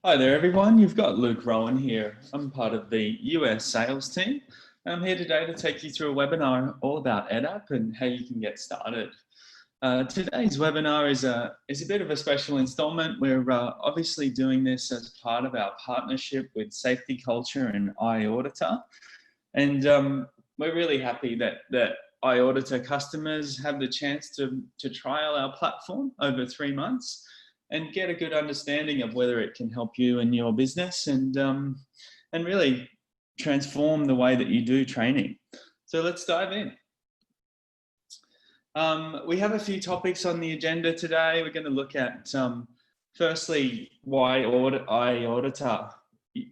Hi there, everyone. You've got Luke Rowan here. I'm part of the US sales team. I'm here today to take you through a webinar all about EdApp and how you can get started. Today's webinar is a bit of a special installment. We're obviously doing this as part of our partnership with Safety Culture and iAuditor. And we're really happy that iAuditor customers have the chance to trial our platform over 3 months and get a good understanding of whether it can help you in your business and really transform the way that you do training. So let's dive in. We have a few topics on the agenda today. We're going to look at firstly why iAuditor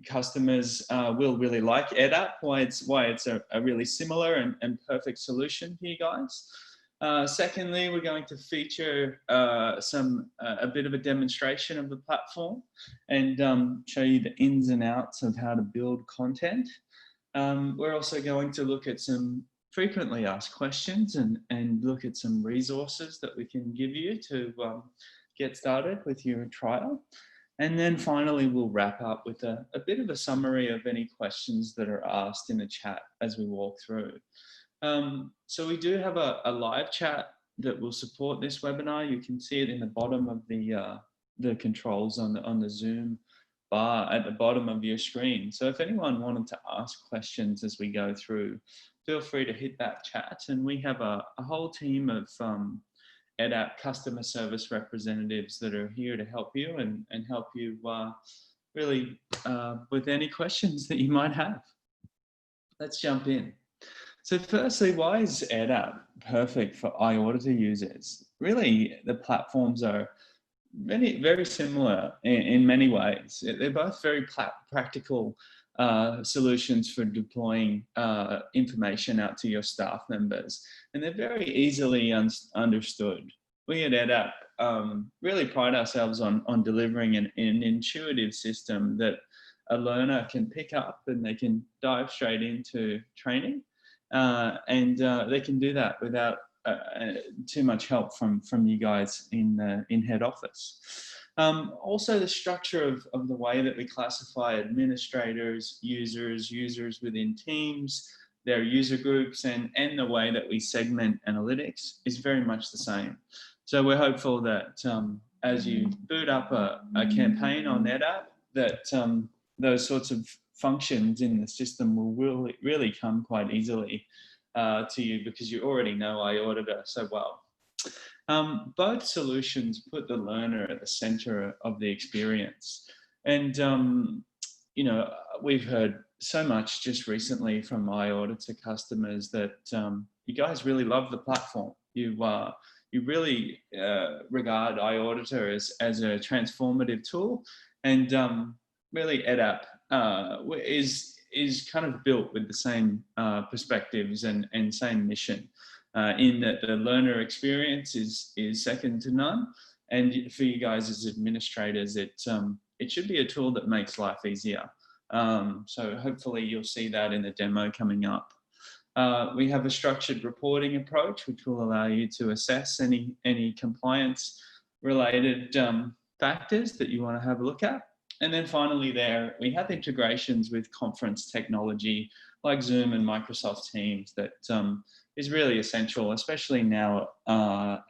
customers will really like EdApp, why it's a really similar and perfect solution for you guys. Secondly, we're going to feature a bit of a demonstration of the platform and show you the ins and outs of how to build content. We're also going to look at some frequently asked questions and look at some resources that we can give you to get started with your trial. And then finally, we'll wrap up with a bit of a summary of any questions that are asked in the chat as we walk through. So we do have a live chat that will support this webinar. You can see it in the bottom of the controls on the Zoom bar at the bottom of your screen. So if anyone wanted to ask questions as we go through, feel free to hit that chat. And we have a whole team of EdApp customer service representatives that are here to help you and help you really with any questions that you might have. Let's jump in. So firstly, why is EdApp perfect for iAuditor users? Really, the platforms are very similar in many ways. They're both very practical solutions for deploying information out to your staff members, and they're very easily understood. We at EdApp really pride ourselves on delivering an intuitive system that a learner can pick up and they can dive straight into training. And they can do that without too much help from you guys in head office. Also, the structure of the way that we classify administrators, users within teams, their user groups, and the way that we segment analytics is very much the same. So we're hopeful that as you boot up a campaign on EdApp, that those sorts of functions in the system will really come quite easily to you because you already know iAuditor so well. Both solutions put the learner at the center of the experience. And, you know, we've heard so much just recently from iAuditor customers that you guys really love the platform. You really regard iAuditor as a transformative tool, and really EdApp is kind of built with the same perspectives and same mission in that the learner experience is second to none. And for you guys as administrators, it should be a tool that makes life easier. So hopefully you'll see that in the demo coming up. We have a structured reporting approach, which will allow you to assess any compliance related factors that you want to have a look at. And then finally we have integrations with conference technology like Zoom and Microsoft Teams that is really essential, especially now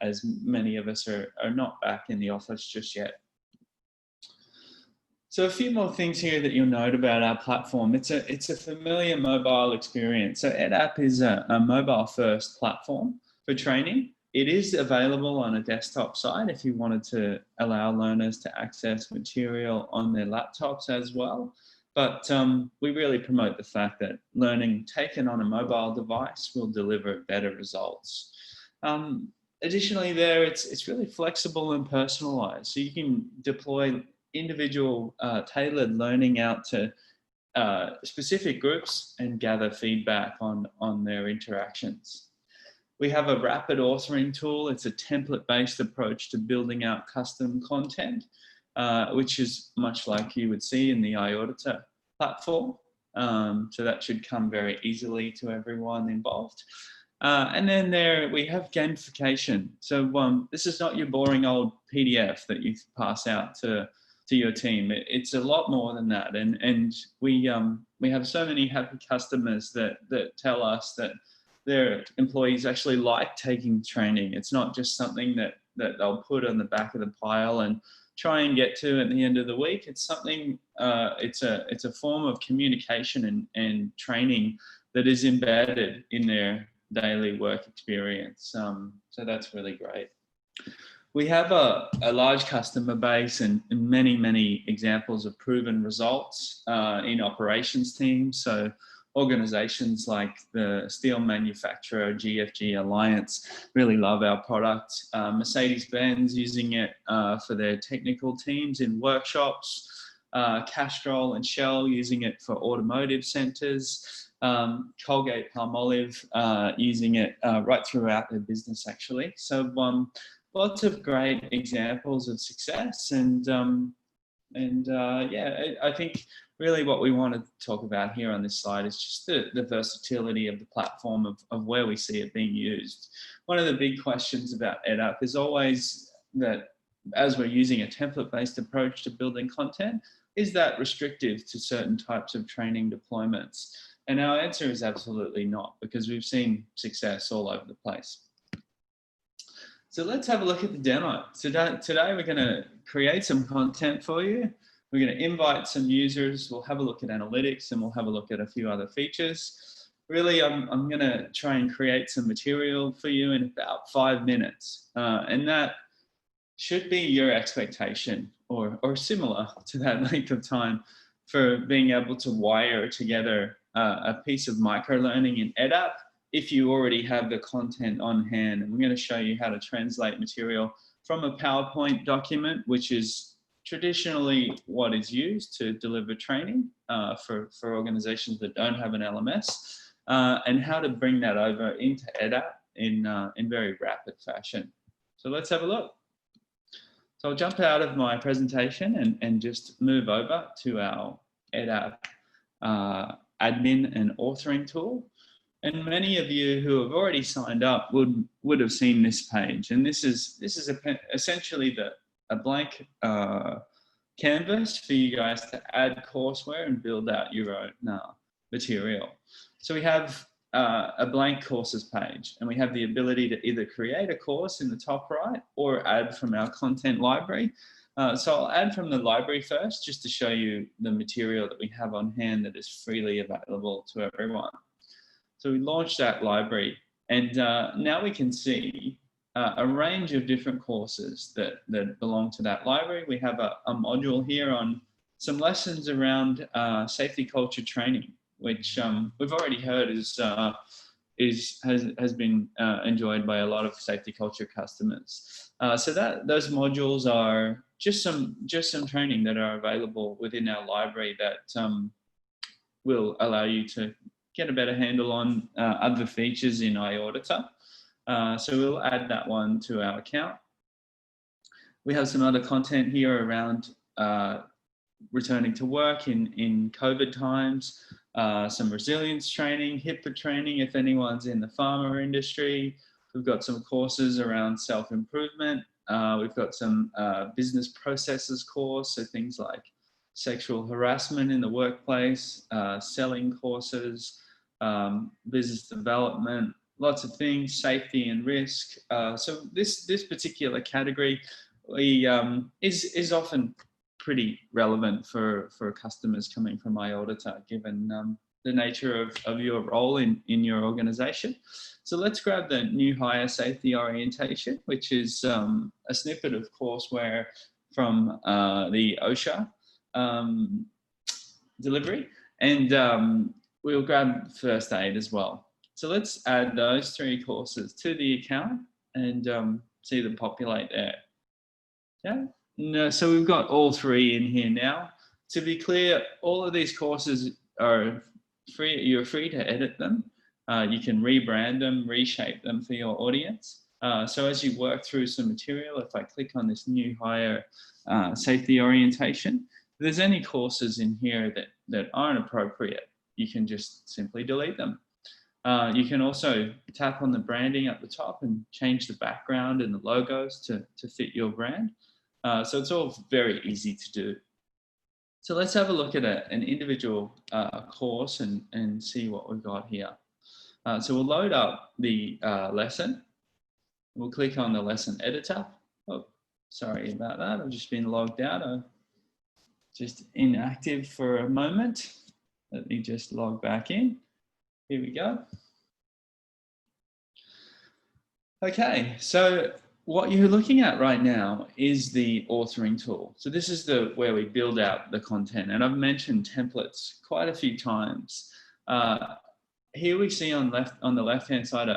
as many of us are not back in the office just yet. So a few more things here that you'll note about our platform. It's a familiar mobile experience. So EdApp is a mobile first platform for training. It is available on a desktop site if you wanted to allow learners to access material on their laptops as well. But we really promote the fact that learning taken on a mobile device will deliver better results. Additionally, it's really flexible and personalized. So you can deploy individual tailored learning out to specific groups and gather feedback on their interactions. We have a rapid authoring tool. It's a template-based approach to building out custom content, which is much like you would see in the iAuditor platform. So that should come very easily to everyone involved. And then we have gamification. So this is not your boring old PDF that you pass out to to your team. It's a lot more than that, and we have so many happy customers that tell us that their employees actually like taking training. It's not just something that they'll put on the back of the pile and try and get to at the end of the week. It's something, it's a form of communication and training that is embedded in their daily work experience. So that's really great. We have a large customer base and many examples of proven results in operations teams. So organizations like the steel manufacturer GFG Alliance really love our product. Mercedes-Benz using it for their technical teams in workshops. Castrol and Shell using it for automotive centers. Colgate Palmolive using it right throughout their business, actually. So lots of great examples of success, and yeah, I think really what we want to talk about here on this slide is just the versatility of the platform of where we see it being used. One of the big questions about EdUp is always that as we're using a template-based approach to building content, is that restrictive to certain types of training deployments? And our answer is absolutely not, because we've seen success all over the place. So let's have a look at the demo. Today we're going to create some content for you. We're going to invite some users. We'll have a look at analytics, and we'll have a look at a few other features. Really, I'm going to try and create some material for you in about 5 minutes. And that should be your expectation or similar to that length of time for being able to wire together a piece of microlearning in EdUp if you already have the content on hand. And we're going to show you how to translate material from a PowerPoint document, which is traditionally what is used to deliver training for organizations that don't have an LMS, and how to bring that over into EdUp in very rapid fashion. So let's have a look. So I'll jump out of my presentation and just move over to our EdUp admin and authoring tool. And many of you who have already signed up would have seen this page. And this is essentially a blank canvas for you guys to add courseware and build out your own material. So we have a blank courses page, and we have the ability to either create a course in the top right or add from our content library. So I'll add from the library first, just to show you the material that we have on hand that is freely available to everyone. So we launched that library, and now we can see a range of different courses that belong to that library. We have a module here on some lessons around safety culture training, which we've already heard has been enjoyed by a lot of safety culture customers. So those modules are just some training that are available within our library that will allow you to get a better handle on other features in iAuditor. So we'll add that one to our account. We have some other content here around returning to work in COVID times, some resilience training, HIPAA training if anyone's in the pharma industry. We've got some courses around self-improvement. We've got some business processes course, so things like sexual harassment in the workplace, selling courses, business development, lots of things, safety and risk. So this particular category is often pretty relevant for customers coming from iAuditor, given the nature of your role in your organization. So let's grab the new hire safety orientation, which is a snippet of courseware from the OSHA delivery, and we'll grab first aid as well. So let's add those 3 courses to the account and see them populate there. Yeah. No, so we've got all 3 in here now. To be clear, all of these courses are free. You're free to edit them. You can rebrand them, reshape them for your audience. So as you work through some material, if I click on this new hire safety orientation, if there's any courses in here that aren't appropriate, you can just simply delete them. You can also tap on the branding at the top and change the background and the logos to fit your brand. So it's all very easy to do. So let's have a look at an individual course and see what we've got here. So we'll load up the lesson. We'll click on the lesson editor. Oh, sorry about that. I've just been logged out. I'm just inactive for a moment. Let me just log back in. Here we go. Okay, so what you're looking at right now is the authoring tool. So this is where we build out the content, and I've mentioned templates quite a few times. Here we see on the left-hand side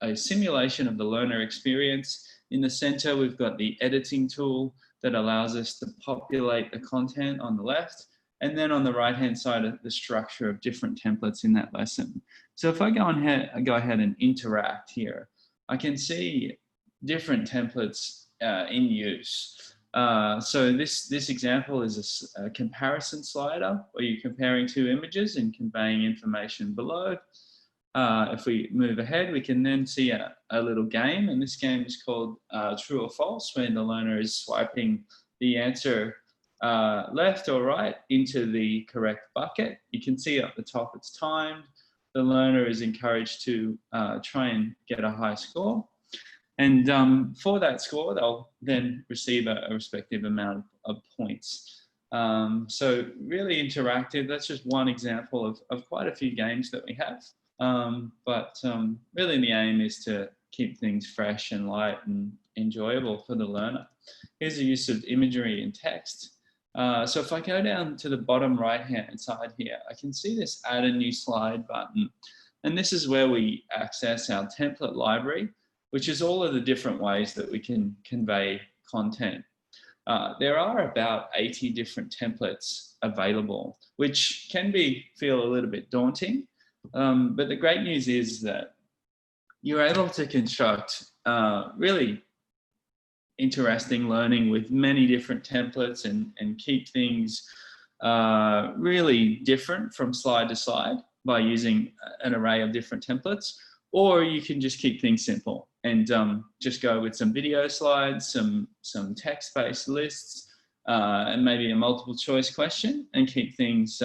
a simulation of the learner experience. In the center, we've got the editing tool that allows us to populate the content on the left, and then on the right-hand side, the structure of different templates in that lesson. So if I go ahead and interact here, I can see different templates in use. So this example is a comparison slider where you're comparing two images and conveying information below. If we move ahead, we can then see a little game, and this game is called True or False, where the learner is swiping the answer left or right into the correct bucket. You can see at the top it's timed. The learner is encouraged to try and get a high score. And for that score, they'll then receive a respective amount of points. So really interactive. That's just one example of quite a few games that we have. But really the aim is to keep things fresh and light and enjoyable for the learner. Here's the use of imagery and text. So if I go down to the bottom right-hand side here, I can see this add a new slide button. And this is where we access our template library, which is all of the different ways that we can convey content. There are about 80 different templates available, which can feel a little bit daunting. But the great news is that you're able to construct really interesting learning with many different templates and keep things really different from slide to slide by using an array of different templates. Or you can just keep things simple and just go with some video slides, some text-based lists, and maybe a multiple choice question, and keep things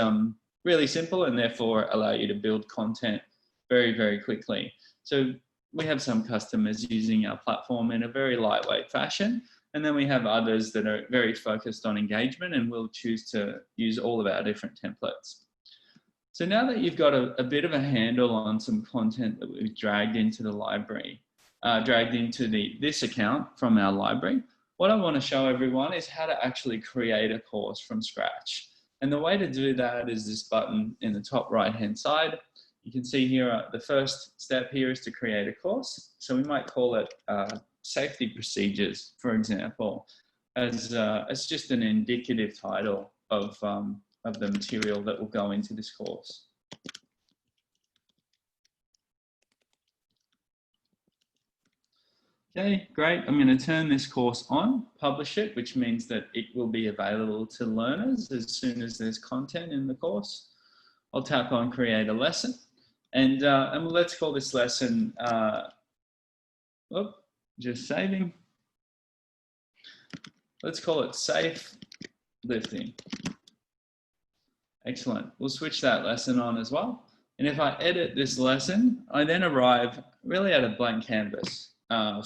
really simple, and therefore allow you to build content very, very quickly. So we have some customers using our platform in a very lightweight fashion, and then we have others that are very focused on engagement and will choose to use all of our different templates. So now that you've got a bit of a handle on some content that we've dragged into the library, dragged into this account from our library, what I want to show everyone is how to actually create a course from scratch. And the way to do that is this button in the top right-hand side. You can see here, the first step here is to create a course. So we might call it safety procedures, for example, as just an indicative title of the material that will go into this course. Okay, great. I'm going to turn this course on, publish it, which means that it will be available to learners as soon as there's content in the course. I'll tap on create a lesson, and let's call this lesson, just saving. Let's call it safe lifting. Excellent. We'll switch that lesson on as well. And if I edit this lesson, I then arrive really at a blank canvas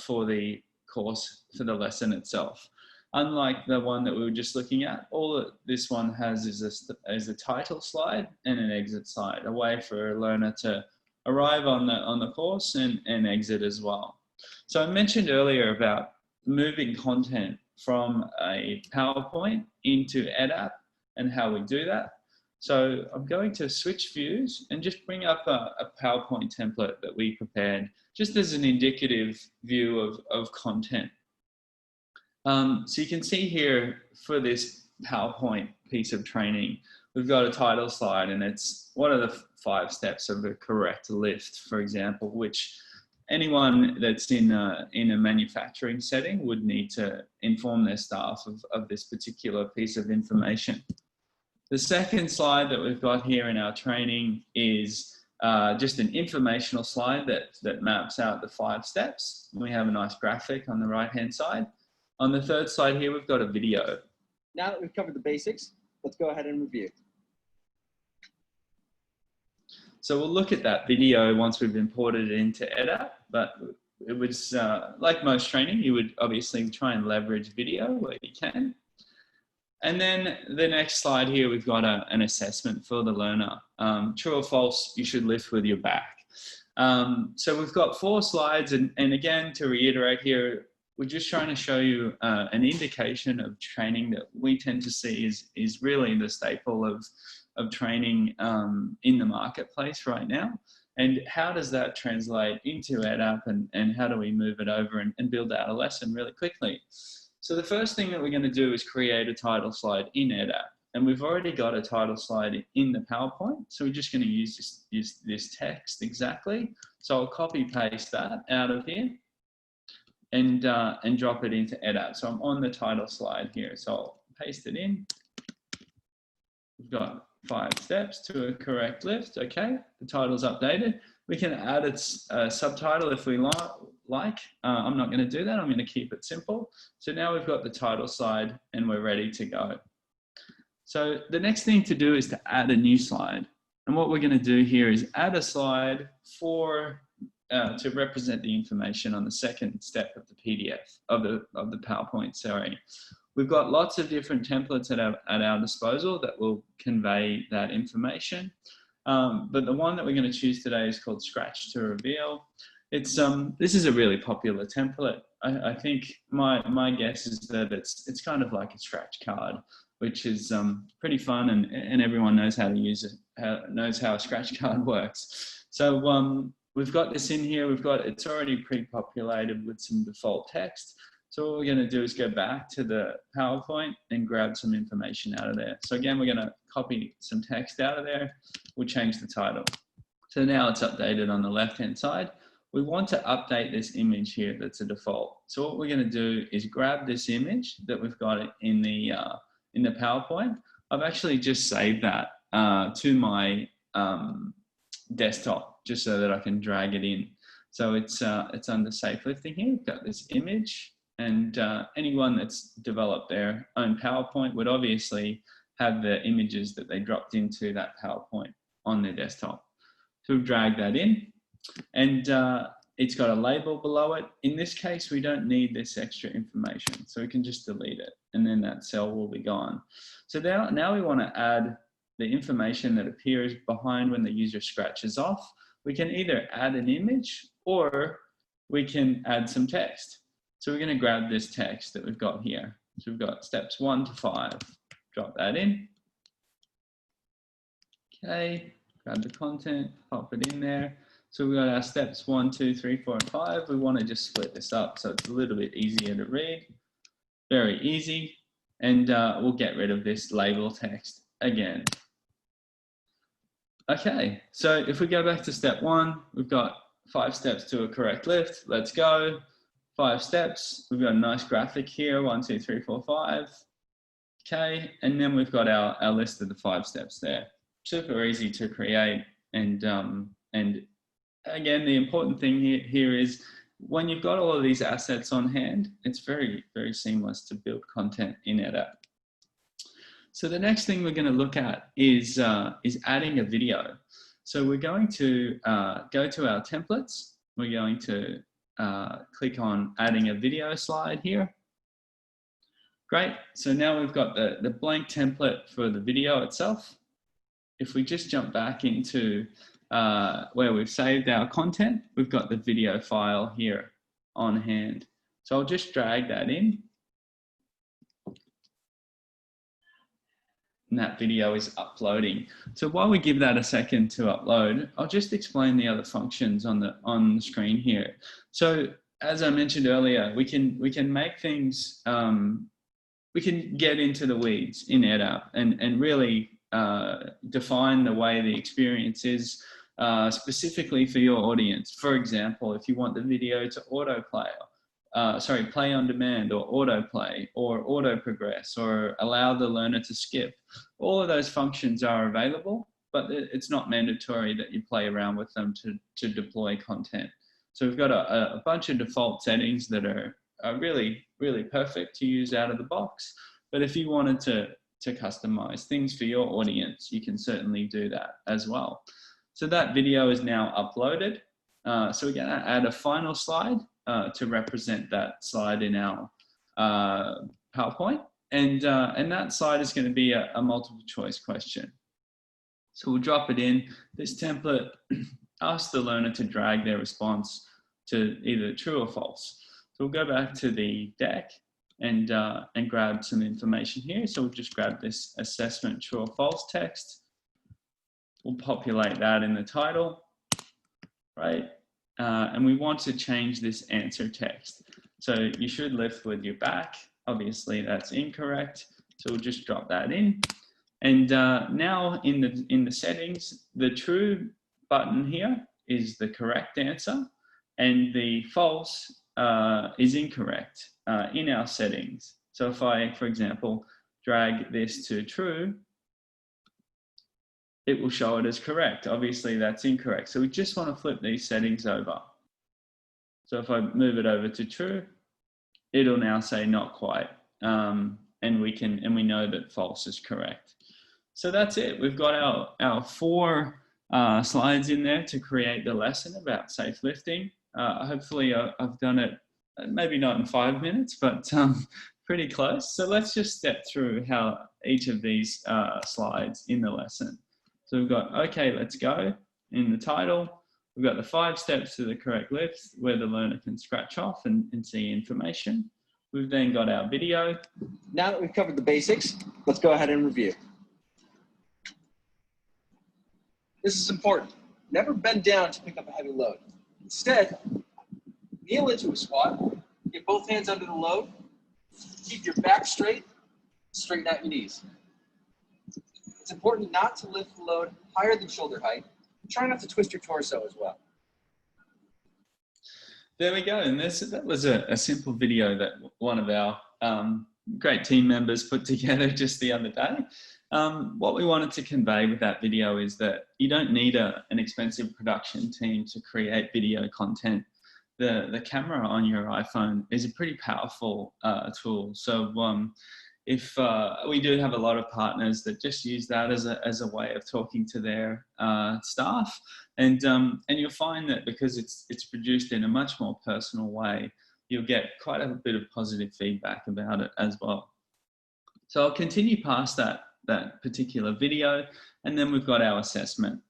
for the course, for the lesson itself. Unlike the one that we were just looking at, all that this one has is a title slide and an exit slide, a way for a learner to arrive on the course and exit as well. So I mentioned earlier about moving content from a PowerPoint into EdApp and how we do that. So I'm going to switch views and just bring up a PowerPoint template that we prepared, just as an indicative view of content. So you can see here for this PowerPoint piece of training, we've got a title slide, and it's what are the 5 steps of a correct lift, for example, which anyone that's in a manufacturing setting would need to inform their staff of this particular piece of information. The second slide that we've got here in our training is just an informational slide that maps out the 5 steps. We have a nice graphic on the right-hand side. On the third slide here, we've got a video. Now that we've covered the basics, let's go ahead and review. So we'll look at that video once we've imported it into EdApp, but it was like most training, you would obviously try and leverage video where you can. And then the next slide here, we've got an assessment for the learner. True or false, you should lift with your back. So we've got 4 slides, and again, to reiterate here, we're just trying to show you an indication of training that we tend to see is really the staple of training in the marketplace right now. And how does that translate into EdApp, and how do we move it over and build out a lesson really quickly? So the first thing that we're going to do is create a title slide in EdApp. And we've already got a title slide in the PowerPoint. So we're just going to use this text exactly. So I'll copy paste that out of here and drop it into EdApp. So I'm on the title slide here. So I'll paste it in. We've got 5 steps to a correct lift. Okay, the title's updated. We can add a subtitle if we like. I'm not going to do that. I'm going to keep it simple. So now we've got the title slide and we're ready to go. So the next thing to do is to add a new slide. And what we're going to do here is add a slide to represent the information on the second step of the PDF, of the PowerPoint, sorry. We've got lots of different templates at our disposal that will convey that information. But the one that we're going to choose today is called Scratch to Reveal. This is a really popular template. I think my guess is that it's kind of like a scratch card, which is pretty fun, and everyone knows how to use it, knows how a scratch card works. So we've got this in here. It's already pre-populated with some default text. So what we're going to do is go back to the PowerPoint and grab some information out of there. So again, we're going to copy some text out of there. We'll change the title. So now it's updated on the left-hand side. We want to update this image here that's a default. So what we're going to do is grab this image that we've got in the PowerPoint. I've actually just saved that to my desktop just so that I can drag it in. So it's under safe lifting here. We've got this image. And anyone that's developed their own PowerPoint would obviously have the images that they dropped into that PowerPoint on their desktop. So we'll drag that in, and it's got a label below it. In this case, we don't need this extra information, so we can just delete it, and then that cell will be gone. So now we want to add the information that appears behind when the user scratches off. We can either add an image or we can add some text. So we're going to grab this text that we've got here. So we've got steps 1 to 5. Drop that in. Okay, grab the content, pop it in there. So we've got our steps 1, 2, 3, 4, and 5. We want to just split this up so it's a little bit easier to read. Very easy. And we'll get rid of this label text again. Okay, so if we go back to step 1, we've got 5 steps to a correct lift. Let's go. 5 steps. We've got a nice graphic here. 1, 2, 3, 4, 5. Okay, and then we've got our list of the 5 steps there. Super easy to create, and again, the important thing here is when you've got all of these assets on hand, it's very, very seamless to build content in EdApp. So the next thing we're going to look at is adding a video. So we're going to go to our templates. We're going to click on adding a video slide here. Great, so now we've got the blank template for the video itself. If we just jump back into where we've saved our content, we've got the video file here on hand. So I'll just drag that in. And that video is uploading. So while we give that a second to upload, I'll just explain the other functions on the screen here. So as I mentioned earlier, we can make things, we can get into the weeds in EdApp and really define the way the experience is specifically for your audience. For example, if you want the video to autoplay, play on demand, or autoplay, or auto progress, or allow the learner to skip. All of those functions are available, but it's not mandatory that you play around with them to deploy content. So we've got a bunch of default settings that are really, really perfect to use out of the box. But if you wanted to customize things for your audience, you can certainly do that as well. So that video is now uploaded. So we're going to add a final slide to represent that slide in our PowerPoint. And that slide is going to be a multiple choice question. So we'll drop it in. This template asks the learner to drag their response to either true or false. So we'll go back to the deck and grab some information here. So we'll just grab this assessment true or false text. We'll populate that in the title, right? And we want to change this answer text. So you should lift with your back. Obviously that's incorrect. So we'll just drop that in. And now in the settings, the true button here is the correct answer, and the false is incorrect in our settings. So if I, for example, drag this to true, it will show it as correct. Obviously that's incorrect. So we just want to flip these settings over. So if I move it over to true, it'll now say not quite. And we know that false is correct. So that's it. We've got our 4 slides in there to create the lesson about safe lifting. Hopefully I've done it, maybe not in 5 minutes, but pretty close. So let's just step through how each of these slides in the lesson. So we've got, okay, let's go in the title. We've got the 5 steps to the correct lift where the learner can scratch off and see information. We've then got our video. Now that we've covered the basics, let's go ahead and review. This is important. Never bend down to pick up a heavy load. Instead, kneel into a squat, get both hands under the load, keep your back straight, straighten out your knees. It's important not to lift the load higher than shoulder height. Try not to twist your torso as well. There we go. And that was a simple video that one of our great team members put together just the other day. What we wanted to convey with that video is that you don't need an expensive production team to create video content. The camera on your iPhone is a pretty powerful tool. So if we do have a lot of partners that just use that as a way of talking to their staff, and you'll find that because it's produced in a much more personal way, you'll get quite a bit of positive feedback about it as well. So I'll continue past that particular video, and then we've got our assessment.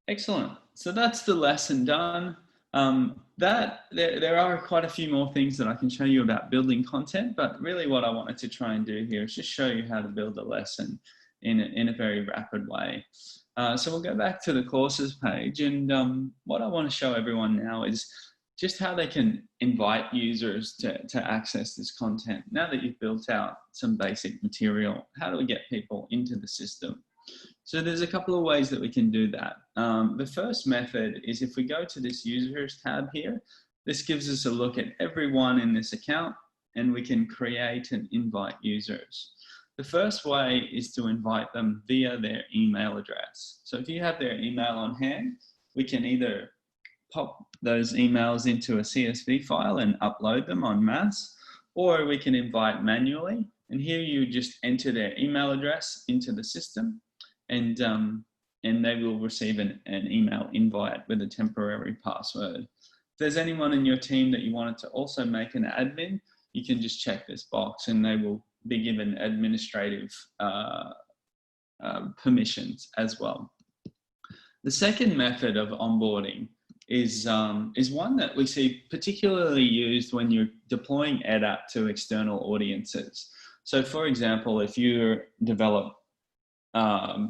Excellent. So that's the lesson done. There are quite a few more things that I can show you about building content, but really what I wanted to try and do here is just show you how to build a lesson in a very rapid way. So we'll go back to the courses page, and what I want to show everyone now is just how they can invite users to access this content. Now that you've built out some basic material, how do we get people into the system? So there's a couple of ways that we can do that. The first method is if we go to this users tab here, this gives us a look at everyone in this account, and we can create and invite users. The first way is to invite them via their email address. So if you have their email on hand, we can either pop those emails into a CSV file and upload them en masse, or we can invite manually. And here you just enter their email address into the system, and they will receive an email invite with a temporary password. If there's anyone in your team that you wanted to also make an admin, you can just check this box and they will be given administrative permissions as well. The second method of onboarding is one that we see particularly used when you're deploying EdApp to external audiences. So for example, if you develop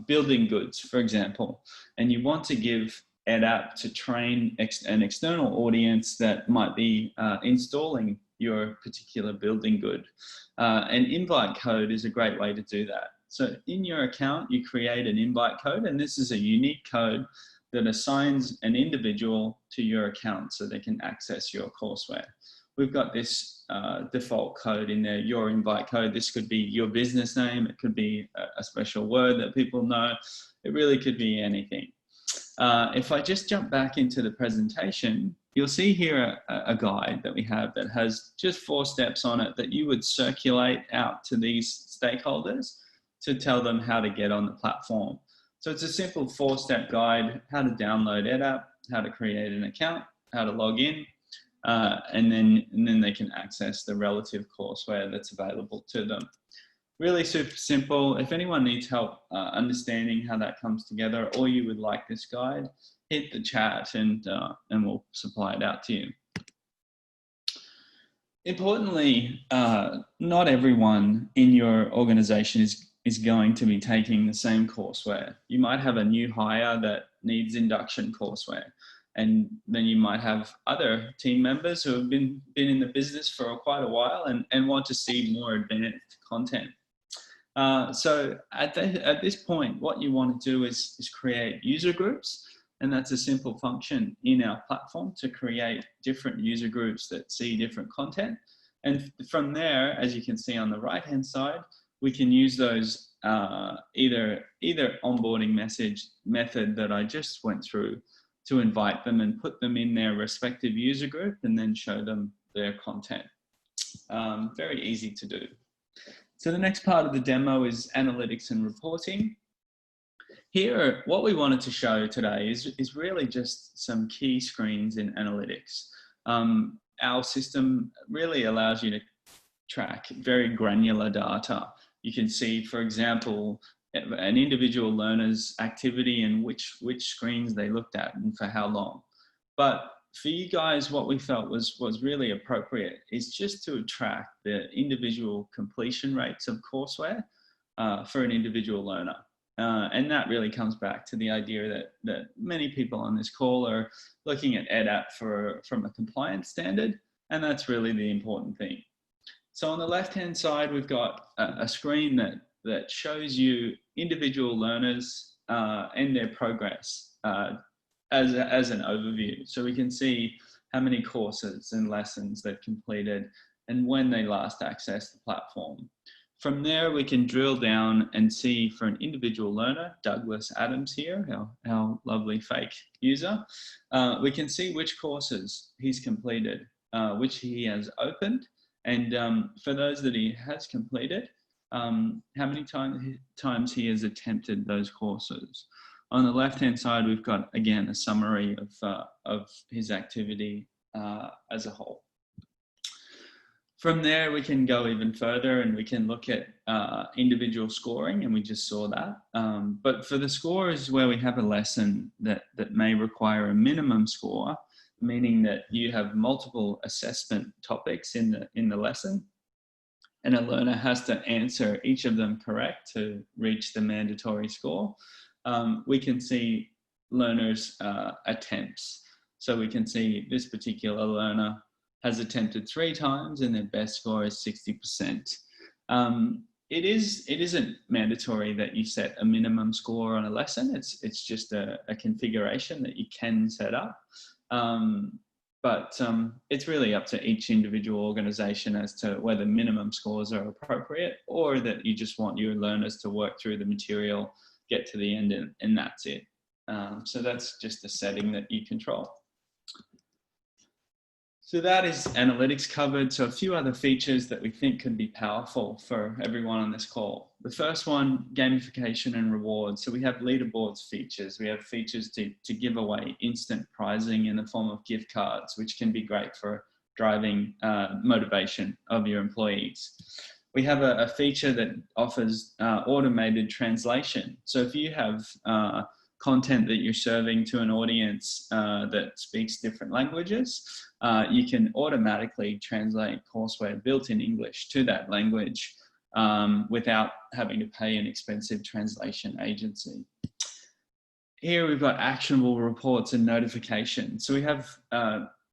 building goods, for example, and you want to give EdApp to train an external audience that might be installing your particular building good, an invite code is a great way to do that. So in your account, you create an invite code, and this is a unique code that assigns an individual to your account so they can access your courseware. We've got this default code in there, your invite code. This could be your business name. It could be a special word that people know. It really could be anything. If I just jump back into the presentation, you'll see here a guide that we have that has just 4 steps on it that you would circulate out to these stakeholders to tell them how to get on the platform. So it's a simple 4-step guide: how to download EdApp, how to create an account, how to log in, and then they can access the relative courseware that's available to them. Really super simple. If anyone needs help understanding how that comes together, or you would like this guide, hit the chat and we'll supply it out to you. Importantly, not everyone in your organization is going to be taking the same courseware. You might have a new hire that needs induction courseware, and then you might have other team members who have been in the business for quite a while and want to see more advanced content. So at this point, what you want to do is create user groups, and that's a simple function in our platform to create different user groups that see different content. And from there, as you can see on the right-hand side, we can use those either onboarding method that I just went through to invite them and put them in their respective user group and then show them their content. Very easy to do. So the next part of the demo is analytics and reporting. Here, what we wanted to show today is really just some key screens in analytics. Our system really allows you to track very granular data. You can see, for example, an individual learner's activity and which screens they looked at and for how long. But for you guys, what we felt was really appropriate is just to track the individual completion rates of courseware for an individual learner. And that really comes back to the idea that many people on this call are looking at EdApp from a compliance standard, and that's really the important thing. So on the left-hand side, we've got a screen that shows you individual learners and their progress as an overview. So we can see how many courses and lessons they've completed and when they last accessed the platform. From there, we can drill down and see for an individual learner, Douglas Adams here, our lovely fake user, we can see which courses he's completed, which he has opened, and for those that he has completed, how many times he has attempted those courses. On the left-hand side, we've got, again, a summary of his activity as a whole. From there, we can go even further and we can look at individual scoring, and we just saw that. But for the scores where we have a lesson that may require a minimum score, meaning that you have multiple assessment topics in the lesson, and a learner has to answer each of them correct to reach the mandatory score, we can see learners' attempts. So we can see this particular learner has attempted 3 times and their best score is 60%. It isn't mandatory that you set a minimum score on a lesson. It's just a configuration that you can set up. But it's really up to each individual organization as to whether minimum scores are appropriate or that you just want your learners to work through the material, get to the end, and that's it. So that's just a setting that you control. So that is analytics covered. So a few other features that we think could be powerful for everyone on this call. The first one, gamification and rewards. So we have leaderboards features. We have features to give away instant prizing in the form of gift cards, which can be great for driving motivation of your employees. We have a feature that offers automated translation. So if you have content that you're serving to an audience that speaks different languages, you can automatically translate courseware built in English to that language without having to pay an expensive translation agency. Here we've got actionable reports and notifications. So we have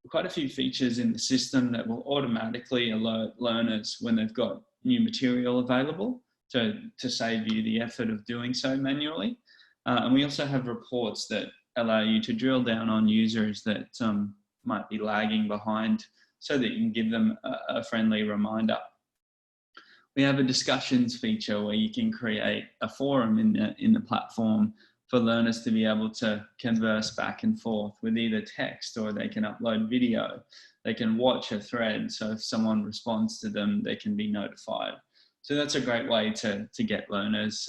quite a few features in the system that will automatically alert learners when they've got new material available to save you the effort of doing so manually. And we also have reports that allow you to drill down on users that might be lagging behind so that you can give them a friendly reminder. We have a discussions feature where you can create a forum in the platform for learners to be able to converse back and forth with either text, or they can upload video. They can watch a thread, so if someone responds to them, they can be notified. So that's a great way to get learners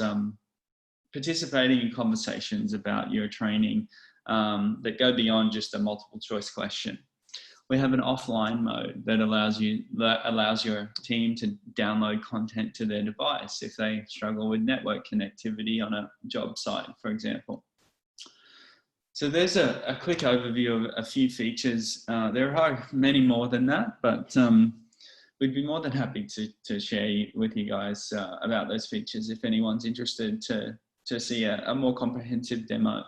participating in conversations about your training that go beyond just a multiple choice question. We have an offline mode that allows your team to download content to their device if they struggle with network connectivity on a job site, for example. So there's a quick overview of a few features. There are many more than that, but we'd be more than happy to share with you guys about those features if anyone's interested to see a more comprehensive demo.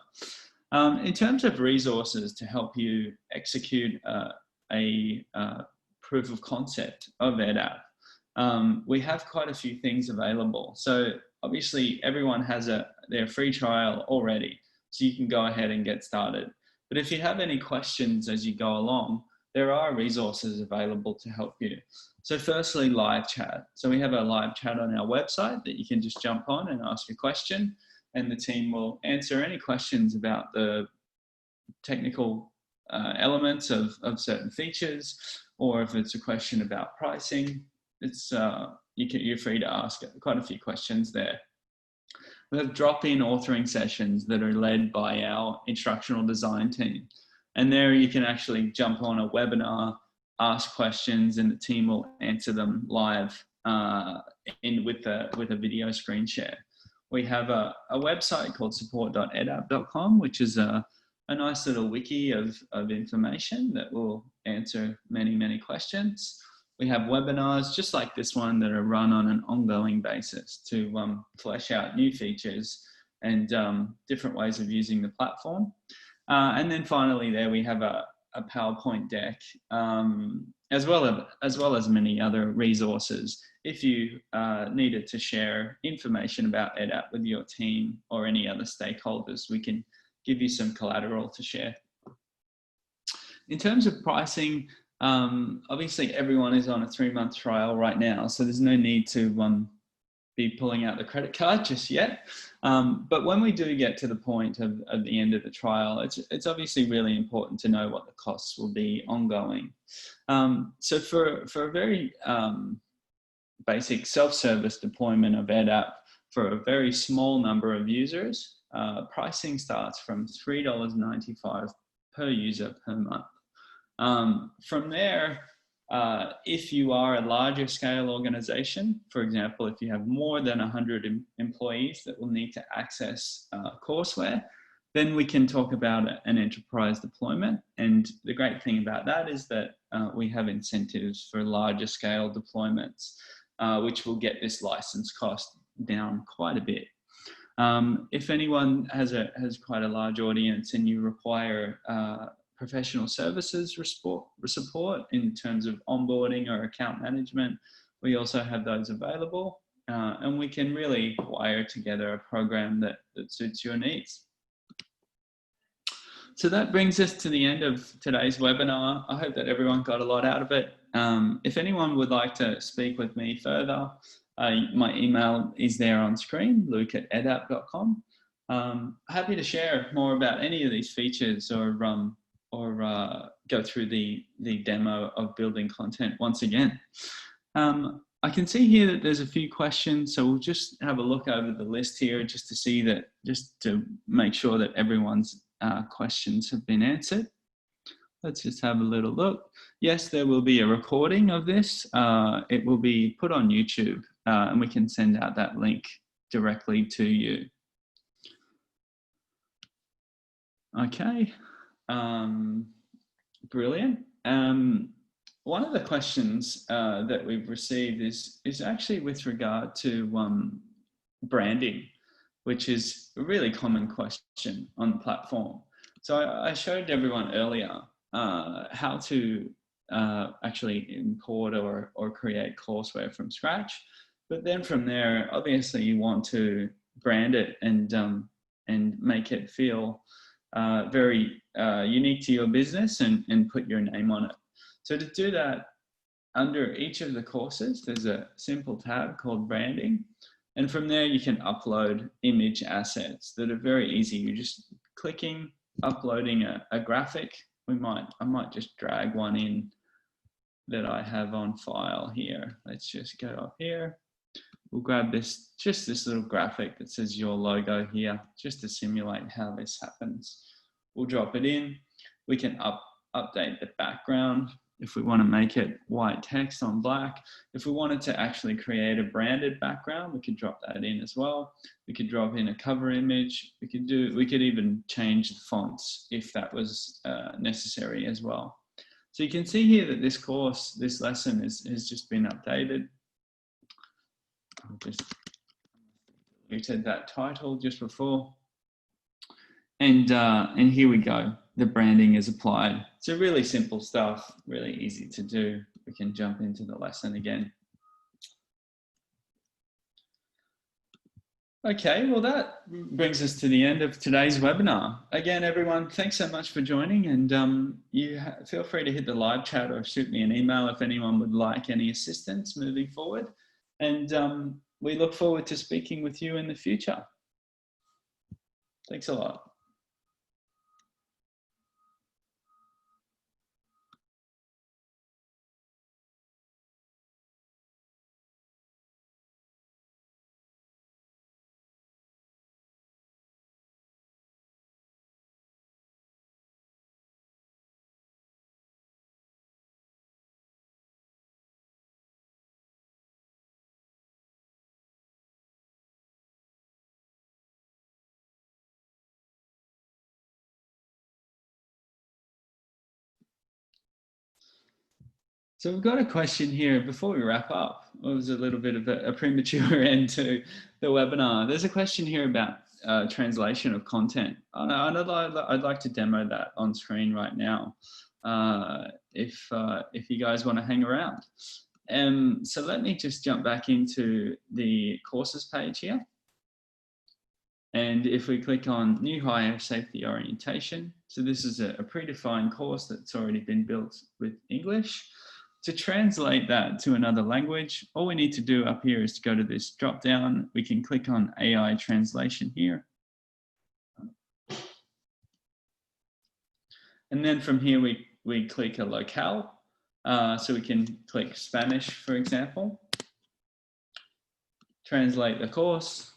In terms of resources to help you execute a proof of concept of EdApp, we have quite a few things available. So obviously everyone has their free trial already, so you can go ahead and get started. But if you have any questions as you go along, there are resources available to help you. So firstly, live chat. So we have a live chat on our website that you can just jump on and ask a question, and the team will answer any questions about the technical elements of certain features, or if it's a question about pricing, you're free to ask quite a few questions there. We have drop-in authoring sessions that are led by our instructional design team. And there you can actually jump on a webinar, ask questions, and the team will answer them live with a video screen share. We have a website called support.edapp.com, which is a nice little wiki of information that will answer many questions. We have webinars just like this one that are run on an ongoing basis to flesh out new features and different ways of using the platform. And then finally there we have a PowerPoint deck, as well as many other resources. If you needed to share information about EdApp with your team or any other stakeholders, we can give you some collateral to share. In terms of pricing, obviously everyone is on a 3-month trial right now, so there's no need to be pulling out the credit card just yet. But when we do get to the point of the end of the trial, it's obviously really important to know what the costs will be ongoing. So for a very basic self-service deployment of EdApp for a very small number of users, pricing starts from $3.95 per user per month. From there, if you are a larger scale organization, for example, if you have more than 100 employees that will need to access courseware, then we can talk about an enterprise deployment. And the great thing about that is that we have incentives for larger scale deployments, which will get this license cost down quite a bit. If anyone has quite a large audience and you require professional services support in terms of onboarding or account management, we also have those available, and we can really wire together a program that suits your needs. So that brings us to the end of today's webinar. I hope that everyone got a lot out of it. If anyone would like to speak with me further, my email is there on screen, luke@edapp.com. Happy to share more about any of these features or go through the demo of building content once again. I can see here that there's a few questions, so we'll just have a look over the list here just to make sure that everyone's questions have been answered. Let's just have a little look. Yes, there will be a recording of this. It will be put on YouTube, and we can send out that link directly to you. Okay, brilliant. One of the questions that we've received is actually with regard to branding, which is a really common question on the platform. So I showed everyone earlier how to actually import or create courseware from scratch. But then from there, obviously you want to brand it and make it feel very unique to your business and put your name on it. So to do that, under each of the courses, there's a simple tab called branding. And from there, you can upload image assets that are very easy. You're just clicking, uploading a graphic. I might just drag one in that I have on file here. Let's just go up here. We'll grab just this little graphic that says your logo here, just to simulate how this happens. We'll drop it in. We can update the background if we want to make it white text on black. If we wanted to actually create a branded background, we could drop that in as well. We could drop in a cover image. We could even change the fonts if that was necessary as well. So you can see here that this lesson has just been updated. I'll just deleted that title just before. And here we go. The branding is applied. So really simple stuff, really easy to do. We can jump into the lesson again. Okay, well that brings us to the end of today's webinar. Again, everyone, thanks so much for joining, and feel free to hit the live chat or shoot me an email if anyone would like any assistance moving forward. And we look forward to speaking with you in the future. Thanks a lot. So we've got a question here before we wrap up. It was a little bit of a premature end to the webinar. There's a question here about translation of content. I'd like to demo that on screen right now, if you guys want to hang around. So let me just jump back into the courses page here. And if we click on New Hire Safety Orientation, so this is a predefined course that's already been built with English. To translate that to another language, all we need to do up here is to go to this drop down. We can click on AI translation here. And then from here, we click a locale. So we can click Spanish, for example. Translate the course.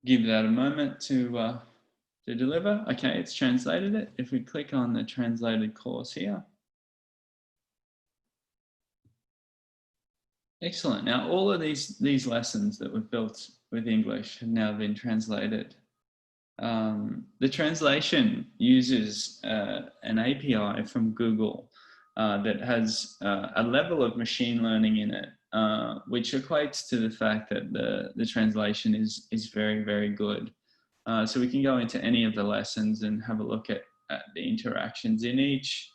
Give that a moment to deliver. Okay, it's translated it. If we click on the translated course here. Excellent. Now, all of these lessons that we've built with English have now been translated. The translation uses an API from Google that has a level of machine learning in it, which equates to the fact that the translation is very, very good. So we can go into any of the lessons and have a look at the interactions in each.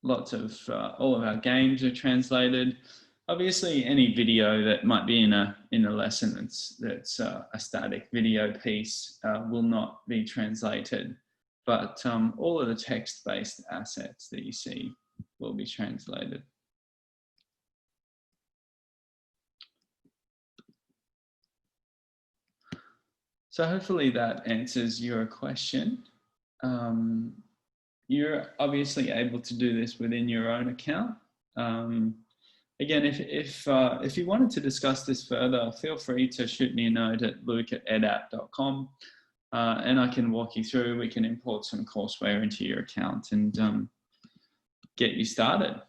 Lots of, all of our games are translated. Obviously, any video that might be in a lesson that's a static video piece will not be translated, but all of the text-based assets that you see will be translated. So hopefully that answers your question. You're obviously able to do this within your own account. Again, if you wanted to discuss this further, feel free to shoot me a note at luke@edapp.com, and I can walk you through. We can import some courseware into your account and get you started.